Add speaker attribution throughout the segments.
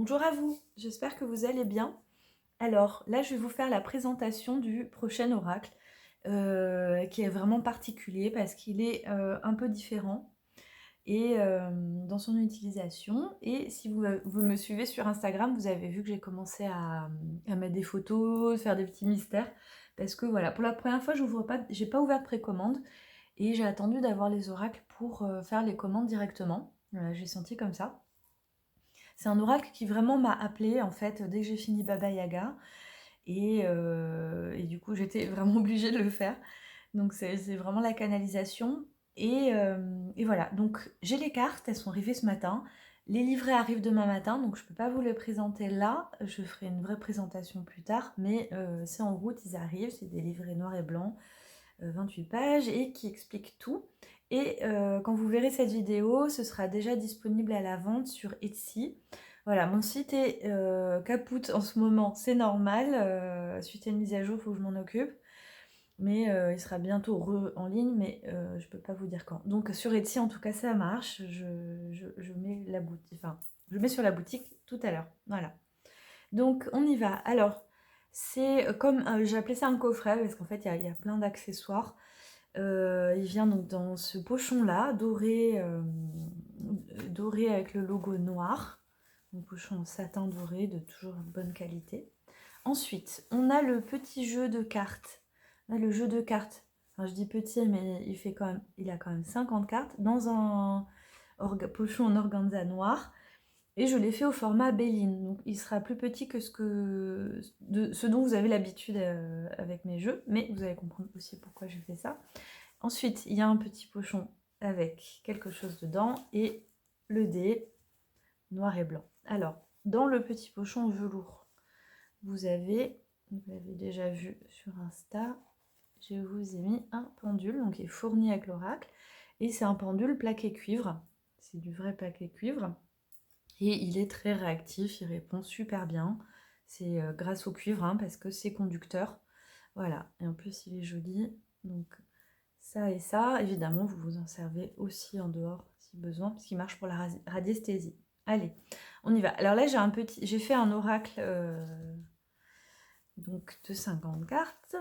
Speaker 1: Bonjour à vous, j'espère que vous allez bien. Alors là, je vais vous faire la présentation du prochain oracle qui est vraiment particulier parce qu'il est un peu différent et dans son utilisation. Et si vous me suivez sur Instagram, vous avez vu que j'ai commencé à mettre des photos, faire des petits mystères parce que voilà, pour la première fois, j'ai pas ouvert de précommande et j'ai attendu d'avoir les oracles pour faire les commandes directement. Voilà, j'ai senti comme ça. C'est un oracle qui vraiment m'a appelée en fait dès que j'ai fini Baba Yaga et du coup j'étais vraiment obligée de le faire. Donc c'est vraiment la canalisation et voilà. Donc j'ai les cartes, elles sont arrivées ce matin. Les livrets arrivent demain matin, donc je peux pas vous les présenter là. Je ferai une vraie présentation plus tard, mais c'est en route, ils arrivent. C'est des livrets noirs et blancs, 28 pages et qui expliquent tout. Et quand vous verrez cette vidéo, ce sera déjà disponible à la vente sur Etsy. Voilà, mon site est capoute en ce moment, c'est normal. Suite à une mise à jour, il faut que je m'en occupe. Mais il sera bientôt en ligne, mais je peux pas vous dire quand. Donc sur Etsy, en tout cas, ça marche. Je mets la boutique, enfin, je mets sur la boutique tout à l'heure. Voilà. Donc on y va. Alors, c'est comme, j'ai appelé ça un coffret, parce qu'en fait, il y a plein d'accessoires. Il vient donc dans ce pochon-là, doré avec le logo noir. Un pochon en satin doré de toujours bonne qualité. Ensuite, on a le petit jeu de cartes. Là, le jeu de cartes, enfin, je dis petit, mais il a quand même 50 cartes dans un pochon en organza noir. Et je l'ai fait au format Béline. Donc il sera plus petit que ce dont vous avez l'habitude avec mes jeux, mais vous allez comprendre aussi pourquoi j'ai fait ça. Ensuite, il y a un petit pochon avec quelque chose dedans et le dé noir et blanc. Alors, dans le petit pochon velours, vous l'avez déjà vu sur Insta, je vous ai mis un pendule, donc qui est fourni avec l'oracle, et c'est un pendule plaqué cuivre, c'est du vrai plaqué cuivre, et il est très réactif, il répond super bien, c'est grâce au cuivre, hein, parce que c'est conducteur, voilà, et en plus il est joli, donc ça et ça, évidemment vous vous en servez aussi en dehors si besoin, parce qu'il marche pour la radiesthésie. Allez, on y va. Alors là j'ai fait un oracle donc de 50 cartes.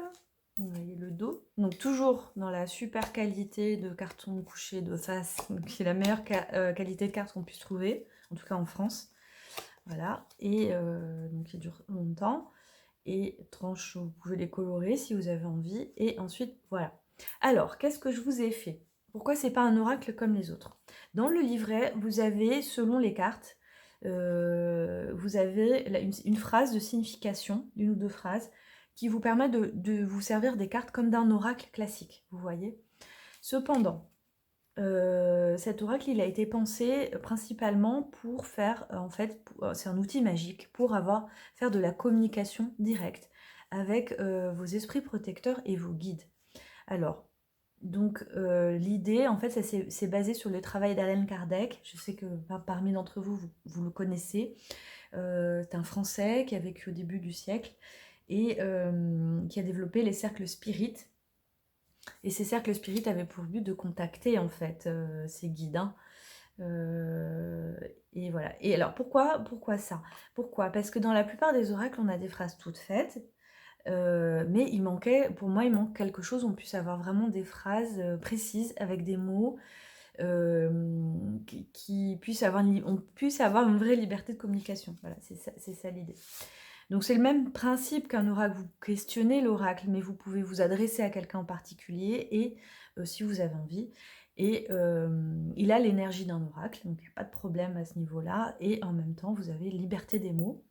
Speaker 1: Vous voyez le dos. Donc toujours dans la super qualité de carton couché de face, qui est la meilleure qualité de carte qu'on puisse trouver, en tout cas en France. Voilà. Et donc il dure longtemps. Et tranches, vous pouvez les colorer si vous avez envie. Et ensuite, voilà. Alors, qu'est-ce que je vous ai fait? Pourquoi c'est pas un oracle comme les autres? Dans le livret, vous avez, selon les cartes, vous avez une phrase de signification, une ou deux phrases, qui vous permet de vous servir des cartes comme d'un oracle classique, vous voyez. Cependant, cet oracle, il a été pensé principalement pour faire, en fait, c'est un outil magique pour faire de la communication directe avec vos esprits protecteurs et vos guides. Alors, donc l'idée, en fait, c'est basé sur le travail d'Alan Kardec. Je sais que parmi d'entre vous, vous le connaissez. C'est un Français qui a vécu au début du siècle et qui a développé les cercles spirites. Et ces cercles spirites avaient pour but de contacter en fait ces guides. Hein. Et voilà. Et alors pourquoi ça? Pourquoi? Parce que dans la plupart des oracles, on a des phrases toutes faites. Mais pour moi, il manque quelque chose. On puisse avoir vraiment des phrases précises avec des mots qui puissent on puisse avoir une vraie liberté de communication. Voilà, c'est ça l'idée. Donc c'est le même principe qu'un oracle, vous questionnez l'oracle, mais vous pouvez vous adresser à quelqu'un en particulier, et si vous avez envie, et il a l'énergie d'un oracle, donc il n'y a pas de problème à ce niveau-là, et en même temps vous avez liberté des mots.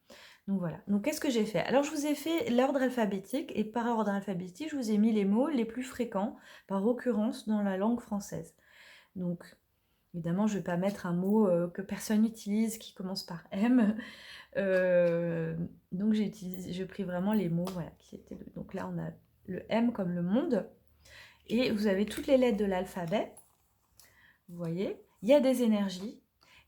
Speaker 1: Donc voilà, donc qu'est-ce que j'ai fait? Alors je vous ai fait l'ordre alphabétique, et par ordre alphabétique, je vous ai mis les mots les plus fréquents, par occurrence dans la langue française. Donc évidemment, je ne vais pas mettre un mot que personne n'utilise, qui commence par M. Donc j'ai pris vraiment les mots, voilà, qui étaient donc là on a le M comme le monde, et vous avez toutes les lettres de l'alphabet, vous voyez, il y a des énergies,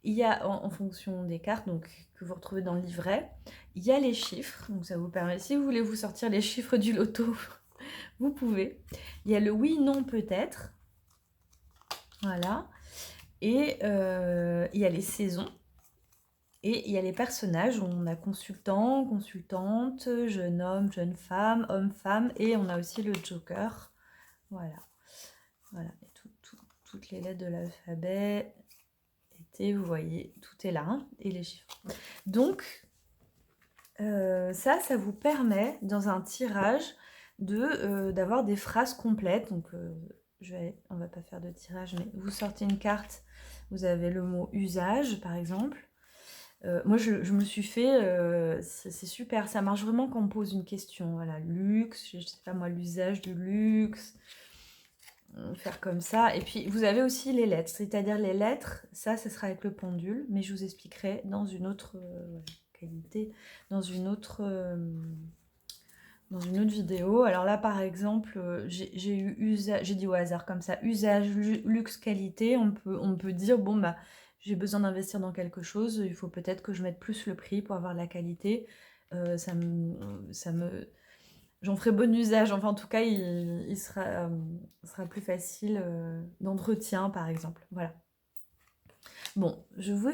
Speaker 1: il y a en fonction des cartes donc, que vous retrouvez dans le livret, il y a les chiffres, donc ça vous permet, si vous voulez vous sortir les chiffres du loto, vous pouvez, il y a le oui, non, peut-être, voilà, et il y a les saisons. Et il y a les personnages, on a consultant, consultante, jeune homme, jeune femme, homme-femme, et on a aussi le Joker. Voilà, voilà, et toutes les lettres de l'alphabet, et vous voyez, tout est là, hein, et les chiffres. Donc, ça vous permet, dans un tirage, d'avoir des phrases complètes. Donc, on va pas faire de tirage, mais vous sortez une carte, vous avez le mot usage, par exemple. Moi, je me suis fait, c'est super, ça marche vraiment quand on pose une question. Voilà, luxe, je sais pas moi, l'usage du luxe, faire comme ça. Et puis, vous avez aussi les lettres, c'est-à-dire les lettres, ça sera avec le pendule, mais je vous expliquerai dans une autre qualité, dans une autre vidéo. Alors là, par exemple, j'ai eu usage, j'ai dit au hasard comme ça, usage, luxe, qualité. On peut dire, bon, bah, j'ai besoin d'investir dans quelque chose, il faut peut-être que je mette plus le prix pour avoir de la qualité. J'en ferai bon usage. Enfin, en tout cas, il sera plus facile d'entretien, par exemple. Voilà. Bon, je vous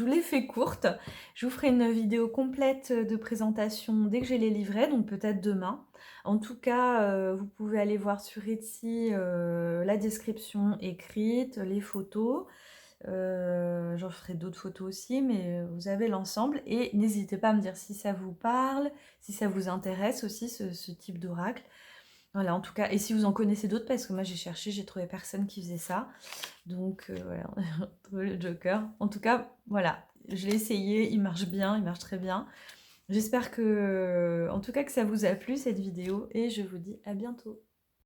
Speaker 1: l'ai fait courte. Je vous ferai une vidéo complète de présentation dès que j'ai les livrets, donc peut-être demain. En tout cas, vous pouvez aller voir sur Etsy la description écrite, les photos. J'en ferai d'autres photos aussi, mais vous avez l'ensemble. Et n'hésitez pas à me dire si ça vous parle, si ça vous intéresse aussi, ce type d'oracle. Voilà, en tout cas, et si vous en connaissez d'autres, parce que moi j'ai cherché, j'ai trouvé personne qui faisait ça. Donc voilà, on a trouvé le Joker. En tout cas, voilà, je l'ai essayé, il marche bien, il marche très bien. J'espère que, en tout cas, que ça vous a plu cette vidéo, et je vous dis à bientôt.